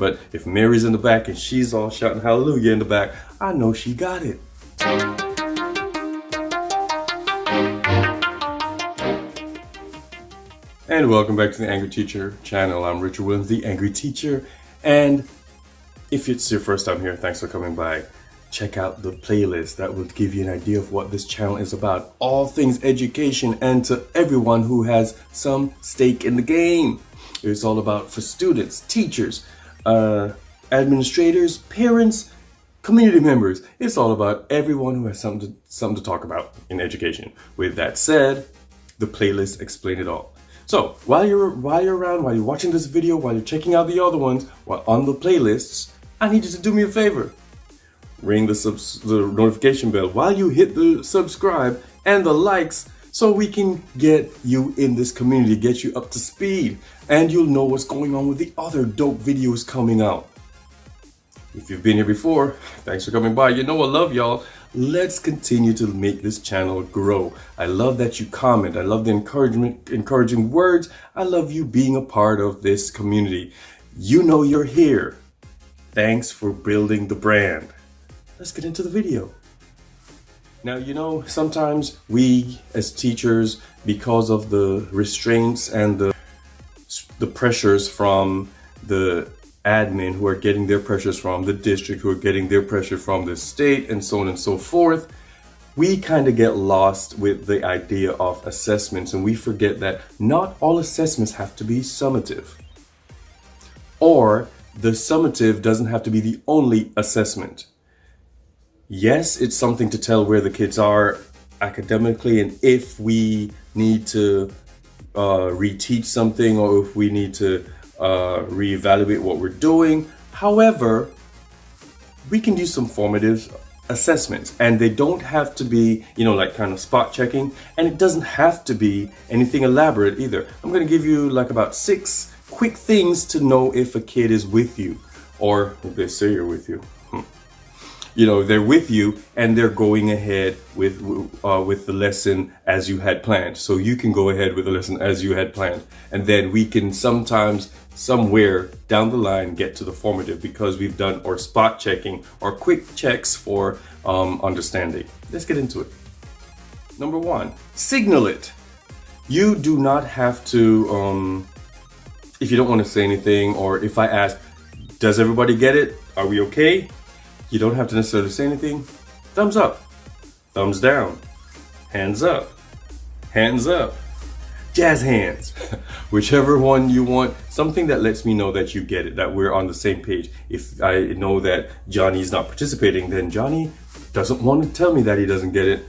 But if Mary's in the back and she's all shouting hallelujah in the back, I know she got it. And welcome back to the Angry Teacher channel. I'm Richard Williams, the Angry Teacher. And if it's your first time here, thanks for coming by. Check out the playlist. That will give you an idea of what this channel is about. All things education, and to everyone who has some stake in the game. It's all about for students, teachers, administrators, parents, community members. It's all about everyone who has something to talk about in education. With that said, the playlist explain it all. So while you're around, while you're watching this video, while you're checking out the other ones, while on the playlists, I need you to do me a favor. Ring the notification bell while you hit the subscribe and the likes, so we can get you in this community, get you up to speed, and you'll know what's going on with the other dope videos coming out. If you've been here before, thanks for coming by. You know I love y'all. Let's continue to make this channel grow. I love that you comment. I love the encouraging words. I love you being a part of this community. You know you're here. Thanks for building the brand. Let's get into the video. Now, you know, sometimes we as teachers, because of the restraints and the pressures from the admin who are getting their pressures from the district, who are getting their pressure from the state, and so on and so forth, we kind of get lost with the idea of assessments, and we forget that not all assessments have to be summative, or the summative doesn't have to be the only assessment. Yes, it's something to tell where the kids are academically, and if we need to reteach something, or if we need to reevaluate what we're doing. However, we can do some formative assessments, and they don't have to be, you know, like kind of spot checking, and it doesn't have to be anything elaborate either. I'm going to give you like about 6 quick things to know if a kid is with you, or if they say you're with you. You know, they're with you and they're going ahead with the lesson as you had planned. So you can go ahead with the lesson as you had planned. And then we can sometimes, somewhere down the line, get to the formative because we've done our spot checking or quick checks for understanding. Let's get into it. Number 1, signal it. You do not have to, if you don't want to say anything, or if I ask, does everybody get it? Are we okay? You don't have to necessarily say anything. Thumbs up, thumbs down, hands up, jazz hands, whichever one you want. Something that lets me know that you get it, that we're on the same page. If I know that Johnny's not participating, then Johnny doesn't want to tell me that he doesn't get it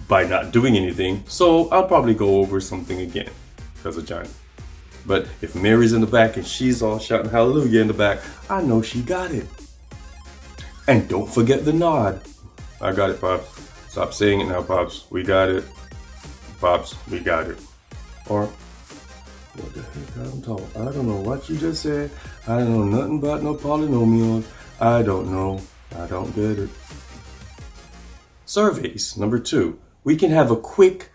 by not doing anything. So I'll probably go over something again because of Johnny. But if Mary's in the back and she's all shouting hallelujah in the back, I know she got it. And don't forget the nod. I got it, Pops. Stop saying it now, Pops. We got it. Pops, we got it. Or, what the heck I'm talking? I don't know what you just said. I don't know nothing about no polynomials. I don't know. I don't get it. Surveys, number 2. We can have a quick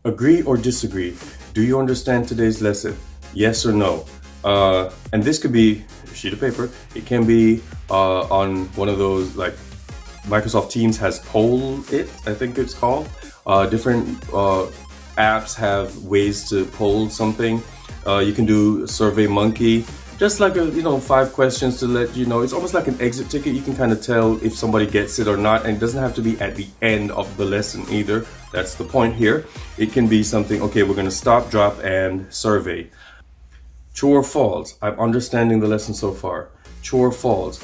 agree or disagree. Do you understand today's lesson? Yes or no? And this could be a sheet of paper. It can be on one of those, like Microsoft Teams has Poll It, I think it's called. Different apps have ways to poll something. You can do Survey Monkey, just like 5 questions to let you know. It's almost like an exit ticket. You can kind of tell if somebody gets it or not, and it doesn't have to be at the end of the lesson either. That's the point here. It can be something, okay, we're going to stop, drop, and survey. True or false? I'm understanding the lesson so far. True or false?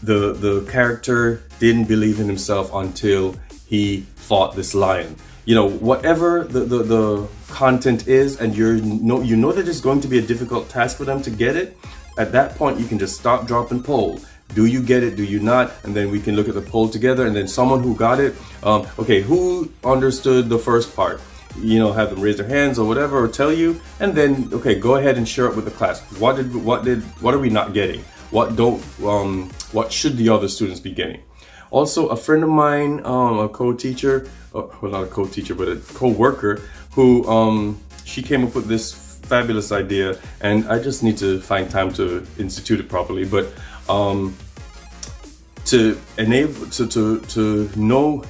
The character didn't believe in himself until he fought this lion. You know, whatever the content is, and you know that it's going to be a difficult task for them to get it. At that point, you can just stop, drop, and poll. Do you get it? Do you not? And then we can look at the poll together, and then someone who got it, okay, who understood the first part? You know, have them raise their hands or whatever, or tell you, and then okay, go ahead and share it with the class. What are we not getting? What should the other students be getting? Also, a friend of mine, a co-teacher, well, not a co-teacher, but a co-worker, who she came up with this fabulous idea, and I just need to find time to institute it properly. But to enable to know,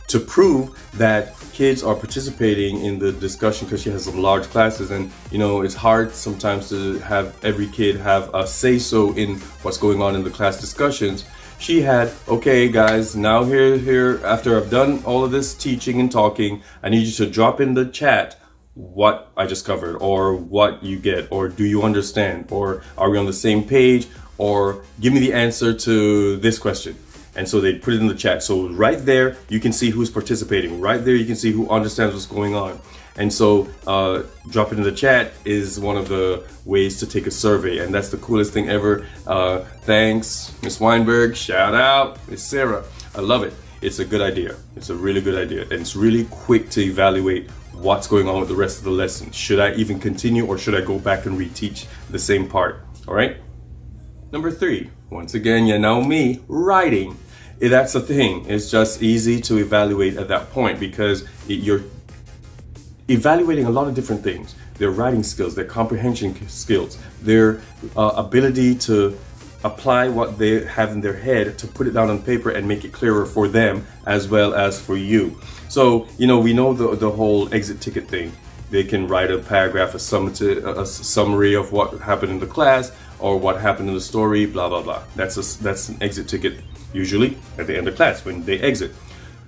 to prove that kids are participating in the discussion, because she has some large classes, and you know it's hard sometimes to have every kid have a say so in what's going on in the class discussions. She had, okay guys, now here after I've done all of this teaching and talking, I need you to drop in the chat what I just covered, or what you get, or do you understand, or are we on the same page, or give me the answer to this question. And so they put it in the chat. So right there, you can see who's participating. Right there, you can see who understands what's going on. And so drop it in the chat is one of the ways to take a survey. And that's the coolest thing ever. Thanks, Miss Weinberg. Shout out, Miss Sarah. I love it. It's a good idea. It's a really good idea. And it's really quick to evaluate what's going on with the rest of the lesson. Should I even continue, or should I go back and reteach the same part? All right. Number 3, once again, you know me, writing. That's the thing. It's just easy to evaluate at that point, because you're evaluating a lot of different things. Their writing skills, their comprehension skills, their ability to apply what they have in their head to put it down on paper and make it clearer for them as well as for you. So, you know, we know the whole exit ticket thing. They can write a paragraph, a summary of what happened in the class, or what happened in the story, blah, blah, blah. That's an exit ticket, usually at the end of class when they exit.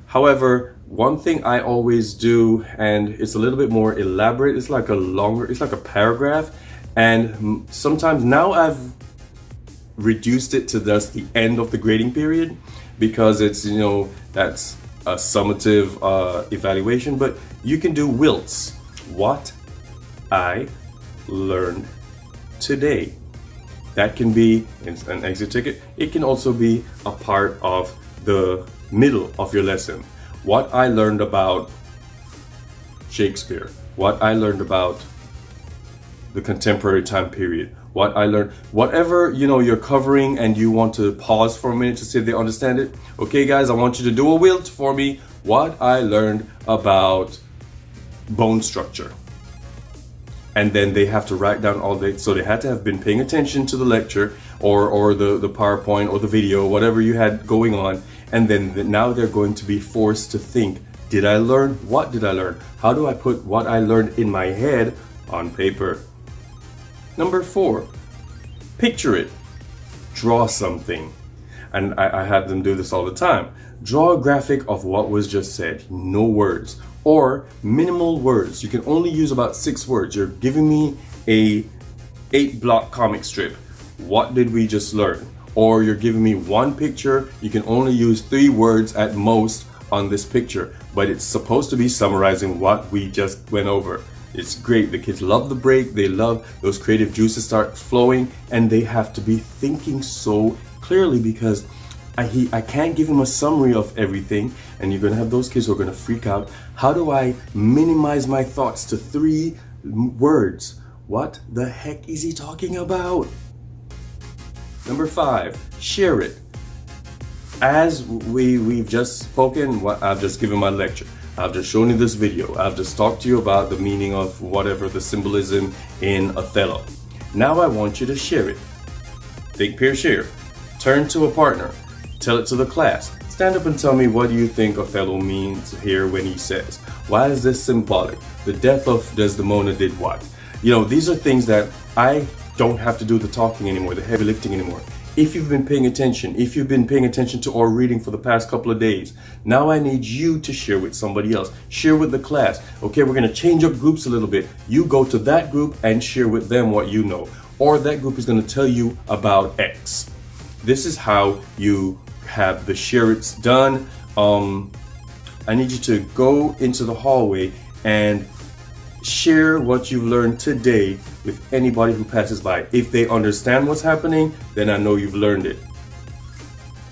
However, one thing I always do, and it's a little bit more elaborate, it's like a paragraph. And sometimes now I've reduced it to just the end of the grading period, because it's, you know, that's a summative evaluation. But you can do WILTs, what I learned today. That can be an exit ticket. It can also be a part of the middle of your lesson. What I learned about Shakespeare, what I learned about the contemporary time period, what I learned, whatever, you know, you're covering and you want to pause for a minute to see if they understand it. Okay guys, I want you to do a WILT for me. What I learned about bone structure. And then they have to write down all day. So they had to have been paying attention to the lecture or the PowerPoint or the video, whatever you had going on. And then now they're going to be forced to think, did I learn? What did I learn? How do I put what I learned in my head on paper? Number 4, picture it. Draw something. And I have them do this all the time. Draw a graphic of what was just said. No words. Or minimal words. You can only use about 6 words. You're giving me a 8-block comic strip. What did we just learn? Or you're giving me one picture. You can only use 3 words at most on this picture, but it's supposed to be summarizing what we just went over. It's great. The kids love the break. They love those creative juices start flowing, and they have to be thinking so clearly, because I can't give them a summary of everything, and you're going to have those kids who are going to freak out. How do I minimize my thoughts to 3 words? What the heck is he talking about? Number 5, share it. As we've just spoken, I've just given my lecture. I've just shown you this video. I've just talked to you about the meaning of whatever the symbolism in Othello. Now I want you to share it. Think, pair, share. Turn to a partner. Tell it to the class. Stand up and tell me, what do you think Othello means here when he says, why is this symbolic? The death of Desdemona did what? You know, these are things that I don't have to do the talking anymore, the heavy lifting anymore. If you've been paying attention, to our reading for the past couple of days, now I need you to share with somebody else. Share with the class. Okay, we're going to change up groups a little bit. You go to that group and share with them what you know. Or that group is going to tell you about X. This is how you have the share it's done. I need you to go into the hallway and share what you've learned today with anybody who passes by. If they understand what's happening, then I know you've learned it.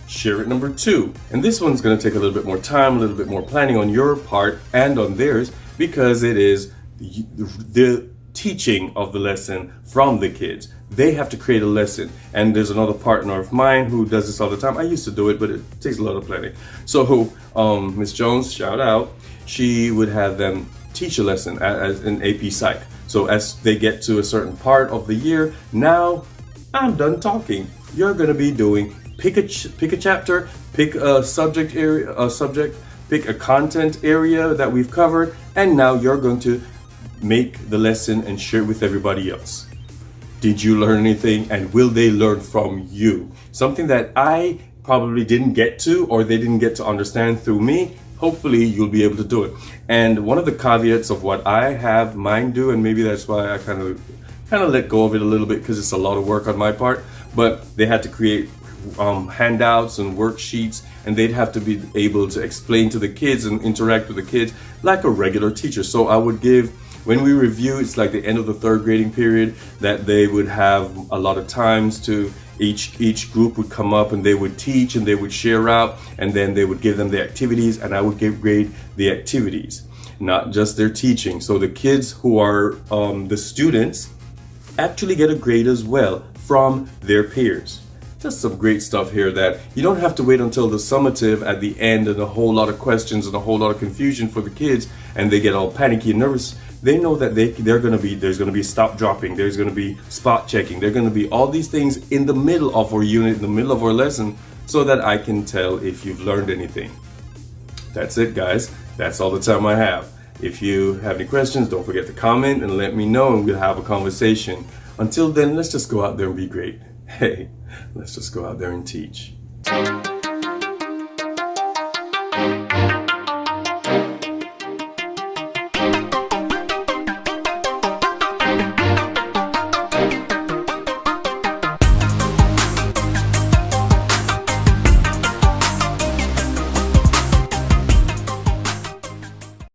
Share it. Number 2, and this one's going to take a little bit more time, a little bit more planning on your part and on theirs, because it is the teaching of the lesson from the kids. They have to create a lesson, and there's another partner of mine who does this all the time. I used to do it, but it takes a lot of planning. So Miss Jones, shout out, she would have them teach a lesson as an AP Psych. So as they get to a certain part of the year, now I'm done talking. You're gonna be doing pick a chapter, pick a subject area, pick a content area that we've covered, and now you're going to make the lesson and share it with everybody else. Did you learn anything, and will they learn from you? Something that I probably didn't get to, or they didn't get to understand through me. Hopefully you'll be able to do it. And one of the caveats of what I have mine do, and maybe that's why I kind of let go of it a little bit, because it's a lot of work on my part, but they had to create handouts and worksheets, and they'd have to be able to explain to the kids and interact with the kids like a regular teacher. So I would give, when we review, it's like the end of the third grading period, that they would have a lot of times to each group would come up and they would teach and they would share out, and then they would give them the activities, and I would grade the activities, not just their teaching. So the kids who are the students actually get a grade as well from their peers. Just some great stuff here that you don't have to wait until the summative at the end and a whole lot of questions and a whole lot of confusion for the kids, and they get all panicky and nervous. They know that there's going to be stop dropping, there's going to be spot checking, there's going to be all these things in the middle of our unit, in the middle of our lesson, so that I can tell if you've learned anything. That's it, guys. That's all the time I have. If you have any questions, don't forget to comment and let me know, and we'll have a conversation. Until then, let's just go out there and be great. Hey, let's just go out there and teach.